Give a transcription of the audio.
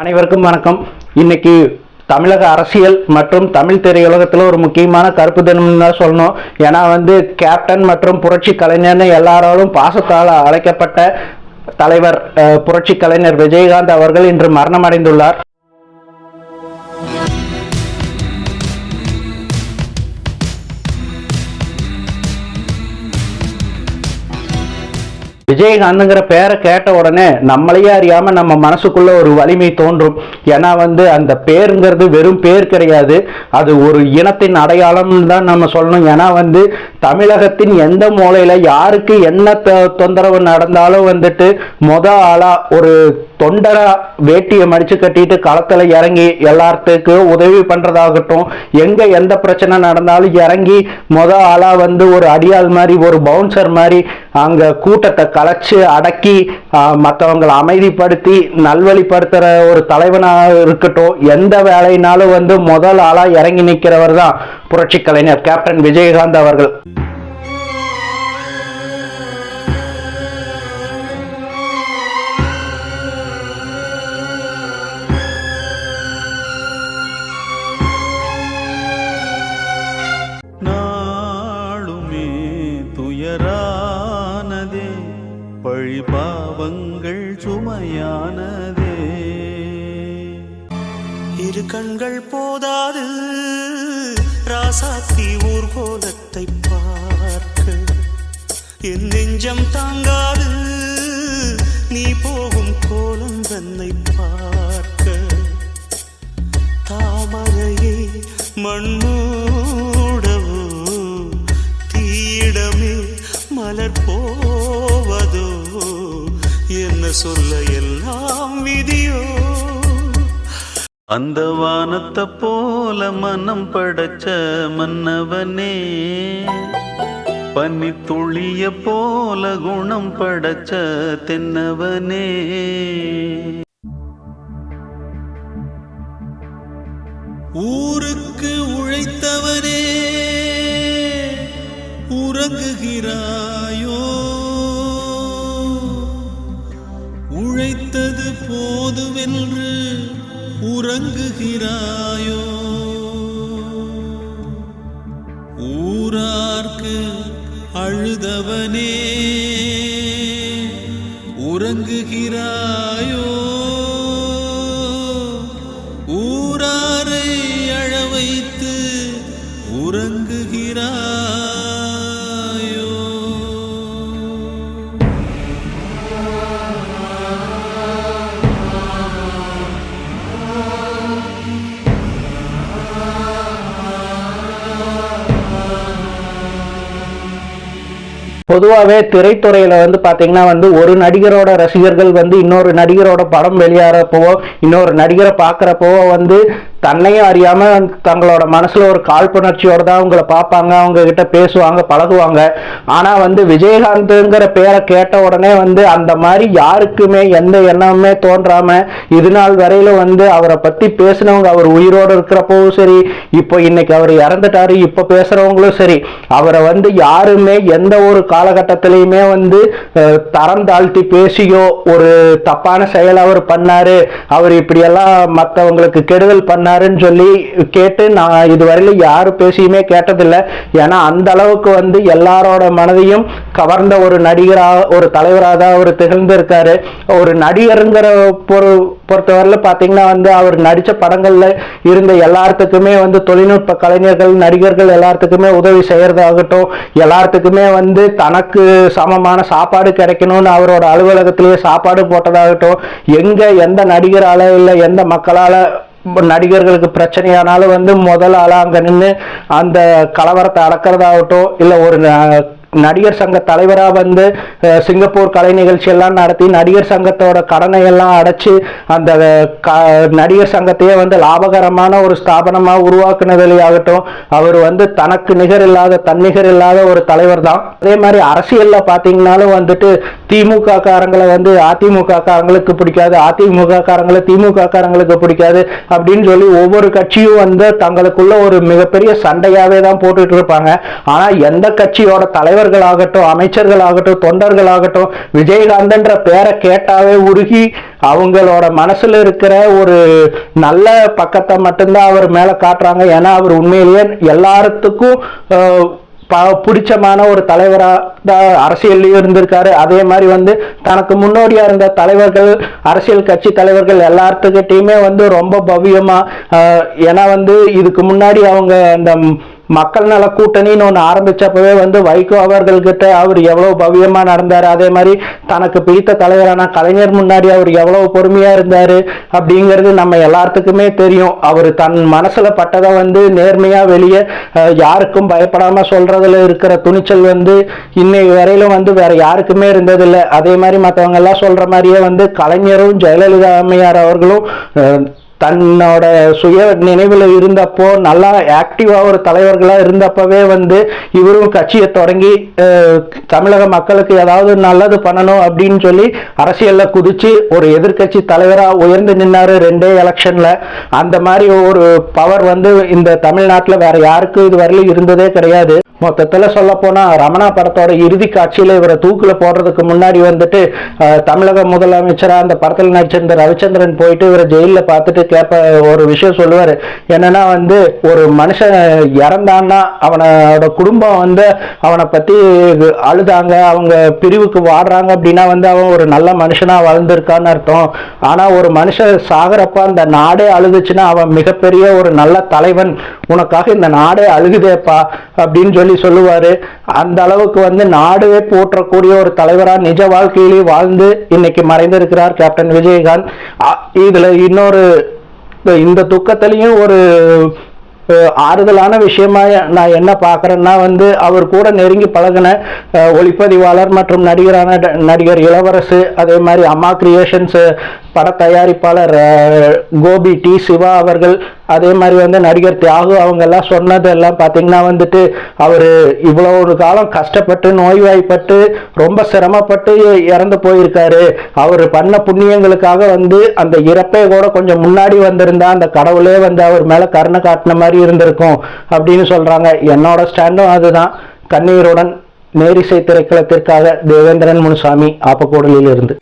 அனைவருக்கும் வணக்கம். இன்னைக்கு தமிழக அரசியல் மற்றும் தமிழ் திரையுலகத்தில் ஒரு முக்கியமான கருப்பு தினம்னு தான் சொல்லணும். ஏன்னா கேப்டன் மற்றும் புரட்சி கலைஞர்னு எல்லாராலும் பாசத்தால் அழைக்கப்பட்ட தலைவர் புரட்சி கலைஞர் விஜயகாந்த் அவர்கள் இன்று மரணம் அடைந்துள்ளார். விஜயகாந்துங்கிற பேரை கேட்ட உடனே நம்மளையே அறியாம நம்ம மனசுக்குள்ள ஒரு வலிமை தோன்றும். ஏன்னா அந்த பேருங்கிறது வெறும் பேர் கிடையாது, அது ஒரு இனத்தின் அடையாளம்னு தான் நம்ம சொல்லணும். ஏன்னா தமிழகத்தின் எந்த மூலையில யாருக்கு என்ன தொந்தரவு நடந்தாலும் ஆளா ஒரு தொண்டரா வேட்டியை மடிச்சு கட்டிட்டு களத்துல இறங்கி எல்லாத்துக்கும் உதவி பண்றதாகட்டும், எங்க எந்த பிரச்சனை நடந்தாலும் இறங்கி ஆளா ஒரு அடியாள் மாதிரி ஒரு பவுன்சர் மாதிரி அங்க கூட்டத்தை கலைச்சு அடக்கி மற்றவங்களை அமைதிப்படுத்தி நல்வழிப்படுத்துற ஒரு தலைவனாக இருக்கட்டும், எந்த வேலைனாலும் முதல் ஆளா இறங்கி நிற்கிறவர் தான் புரட்சி கலைஞர் கேப்டன் விஜயகாந்த் அவர்கள். பழி பாவங்கள் சுமையானதே, இரு கண்கள் போதாது ராசாத்தி ஊர்கோலத்தை பார்க்க, என் நெஞ்சம் தாங்காது நீ போகும் கோலம் தன்னை பார்க்க, தாமரையே மண்மூடவோ தீயிடமே மலர் போவதோ, என்ன சொல்ல எல்லாம் விதியோ, அந்த வானத்தை போல மனம் படைச்ச மன்னவனே, பனி துளிய போல குணம் படைச்ச தென்னவனே, ஊருக்கு உழைத்தவனே உறங்குகிறாயோ, உழைத்தது போதுவென்று உறங்குகிறாயோ, ஊரார்க்கு அழுதவனே உறங்குகிறாயோ, ஊராரை அழ வைத்து உறங்குகிறாய். பொதுவாகவே திரைத்துறையில பாத்தீங்கன்னா ஒரு நடிகரோட ரசிகர்கள் இன்னொரு நடிகரோட படம் வெளியாகிறப்போ இன்னொரு நடிகரை பார்க்குறப்போ தன்னையும் அறியாம தங்களோட மனசுல ஒரு காழ்ப்புணர்ச்சியோட தான் அவங்கள பார்ப்பாங்க, அவங்க கிட்ட பேசுவாங்க, பழகுவாங்க. ஆனா விஜயகாந்த்ங்கிற பேரை கேட்ட உடனே அந்த மாதிரி யாருக்குமே எந்த எண்ணமுமே தோன்றாம இது நாள் வரையில அவரை பத்தி பேசினவங்க, அவர் உயிரோடு இருக்கிறப்பவும் சரி, இப்போ இன்னைக்கு அவர் இறந்துட்டாரு இப்ப பேசுறவங்களும் சரி, அவரை யாருமே எந்த ஒரு காலகட்டத்திலையுமே தரம் தாழ்த்தி பேசியோ ஒரு தப்பான செயல் அவர் பண்ணாரு, அவர் இப்படியெல்லாம் மற்றவங்களுக்கு கெடுதல் பண்ணாருன்னு சொல்லி கேட்டு நான் இதுவரையில யாரும் பேசியுமே கேட்டதில்லை. ஏன்னா அந்த அளவுக்கு எல்லாரோட மனதையும் கவர்ந்த ஒரு நடிகராக ஒரு தலைவராக தான் அவர் திகழ்ந்திருக்காரு. ஒரு நடிகருங்கிற பொறுத்தவரையில பார்த்தீங்கன்னா அவர் நடித்த படங்கள்ல இருந்த எல்லாத்துக்குமே தொழில்நுட்ப கலைஞர்கள் நடிகர்கள் எல்லாத்துக்குமே உதவி செய்யறதாகட்டும், எல்லாத்துக்குமே தனக்கு சமமான சாப்பாடு கிடைக்கணும்னு அவரோட அலுவலகத்திலேயே சாப்பாடு போட்டதாகட்டும், எங்க எந்த நடிகரால இல்லை எந்த மக்களால நடிகர்களுக்கு பிரச்சனையானாலும் முதல் ஆளா அங்க நின்று அந்த கலவரத்தை அடக்கிறதாகட்டும், இல்ல ஒரு நடிகர் சங்க தலைவரா சிங்கப்பூர் கலை நிகழ்ச்சி எல்லாம் நடத்தி நடிகர் சங்கத்தோட கடனை எல்லாம் அடைச்சு அந்த நடிகர் சங்கத்தையே லாபகரமான ஒரு ஸ்தாபனமா உருவாக்குனதிலேயாகட்டும், அவர் தனக்கு நிகர் இல்லாத தன்னிகர் இல்லாத ஒரு தலைவர் தான். அதே மாதிரி அரசியல்ல பாத்தீங்கன்னாலும் திமுக காரங்களை அதிமுக காரங்களுக்கு பிடிக்காது, அதிமுக காரங்களை திமுக காரங்களுக்கு பிடிக்காது அப்படின்னு சொல்லி ஒவ்வொரு கட்சியும் தங்களுக்குள்ள ஒரு மிகப்பெரிய சண்டையாவே தான் போட்டுட்டு இருப்பாங்க. ஆனா எந்த கட்சியோட தலைவர் நடிகர்களாகட்டும், அமைச்சர்களாகட்டும், தொண்டர்களாகட்டும் விஜயகாந்த்ன்ற பேரை கேட்டாவே உருகி அவங்களோட மனசுல இருக்கிற ஒரு நல்ல பக்கத்தை மட்டும்தான் அவர் மேல காட்டுறாங்க. ஏன்னா அவர் உண்மையிலேயே எல்லாத்துக்கும் பிடிச்சமான ஒரு தலைவரா அரசியல்லையும் இருந்திருக்காரு. அதே மாதிரி வந்து தனக்கு முன்னோடியா இருந்த தலைவர்கள், அரசியல் கட்சி தலைவர்கள் எல்லாத்துக்கிட்டையுமே வந்து ரொம்ப பவ்யமா, ஏன்னா வந்து இதுக்கு முன்னாடி அவங்க அந்த மக்கள் நல கூட்டணின்னு ஒன்று ஆரம்பிச்சப்பவே வந்து வைகோ அவர்கள்கிட்ட அவர் எவ்வளவு பவ்யமா நடந்தாரு. அதே மாதிரி தனக்கு பிடித்த தலைவரான கலைஞர் முன்னாடி அவர் எவ்வளவு பொறுமையா இருந்தாரு அப்படிங்கிறது நம்ம எல்லாத்துக்குமே தெரியும். அவர் தன் மனசுல பட்டதை வந்து நேர்மையா வெளியே யாருக்கும் பயப்படாம சொல்றதுல இருக்கிற துணிச்சல் வந்து இன்னை வரையிலும் வந்து வேற யாருக்குமே இருந்ததில்லை. அதே மாதிரி மற்றவங்க எல்லாம் சொல்ற மாதிரியே வந்து கலைஞரும் ஜெயலலிதா அம்மையார் அவர்களும் தன்னோட சுய நினைவுல இருந்தப்போ நல்லா ஆக்டிவா ஒரு தலைவர்களா இருந்தப்பவே வந்து இவரும் கட்சியை தொடங்கி தமிழக மக்களுக்கு ஏதாவது நல்லது பண்ணணும் அப்படின்னு சொல்லி அரசியல்ல குதிச்சு ஒரு எதிர்கட்சி தலைவரா உயர்ந்து நின்னாரு 2 எலெக்ஷன்ல. அந்த மாதிரி ஒரு பவர் வந்து இந்த தமிழ்நாட்டுல வேற யாருக்கும் இது வரையிலும் இருந்ததே கிடையாது. மொத்தத்துல சொல்ல போனா ரமணா படத்தோட இறுதி காட்சியில இவரை தூக்குல போடுறதுக்கு முன்னாடி வந்துட்டு தமிழக முதலமைச்சரா அந்த படத்துல நடிச்சிருந்த ரவிச்சந்திரன் போயிட்டு இவரை ஜெயில பார்த்துட்டு கேட்ப ஒரு விஷயம் சொல்லுவாரு. என்னன்னா வந்து ஒரு மனுஷன் இறந்தான்னா அவனோட குடும்பம் வந்து அவனை பத்தி அழுதாங்க, அவங்க பிரிவுக்கு வாடுறாங்க அப்படின்னா வந்து அவன் ஒரு நல்ல மனுஷனா வாழ்ந்திருக்கான்னு அர்த்தம். ஆனா ஒரு மனுஷன் சாகரப்ப அந்த நாடே அழுதுச்சுன்னா அவன் மிகப்பெரிய ஒரு நல்ல தலைவன், உனக்காக இந்த நாடே அழுகுதேப்பா அப்படின்னு சொல்லி சொல்லுவாரு. அந்த அளவுக்கு வந்து நாடுவே போற்றக்கூடிய ஒரு தலைவரா நிஜ வாழ்க்கையிலே வாழ்ந்து இன்னைக்கு மறைந்திருக்கிறார் கேப்டன் விஜயகாந்த். இதுல இன்னொரு இந்த துக்கத்திலையும் ஒரு ஆறுதலான விஷயமா நான் என்ன பார்க்குறேன்னா வந்து அவர் கூட நெருங்கி பழகின ஒளிப்பதிவாளர் மற்றும் நடிகர் இளவரசு, அதே மாதிரி அம்மா கிரியேஷன்ஸ் பட தயாரிப்பாளர் கோபி டி சிவா அவர்கள், அதே மாதிரி வந்து நடிகர் தியாகு அவங்க எல்லாம் சொன்னது எல்லாம் பார்த்தீங்கன்னா வந்துட்டு அவர் இவ்வளோ ஒரு காலம் கஷ்டப்பட்டு நோய்வாய்ப்பட்டு ரொம்ப சிரமப்பட்டு இறந்து போயிருக்காரு. அவர் பண்ண புண்ணியங்களுக்காக வந்து அந்த இறப்பே கூட கொஞ்சம் முன்னாடி வந்திருந்தா அந்த கடவுளே வந்து அவர் மேல கருணை காட்டின மாதிரி இருந்திருக்கும் அப்படின்னு சொல்றாங்க. என்னோட ஸ்டாண்டும் அதுதான். கண்ணீருடன் நேரிசை திரைக்களத்திற்காக தேவேந்திரன் முனுசாமி, ஆப்பக்கூடலில் இருந்து.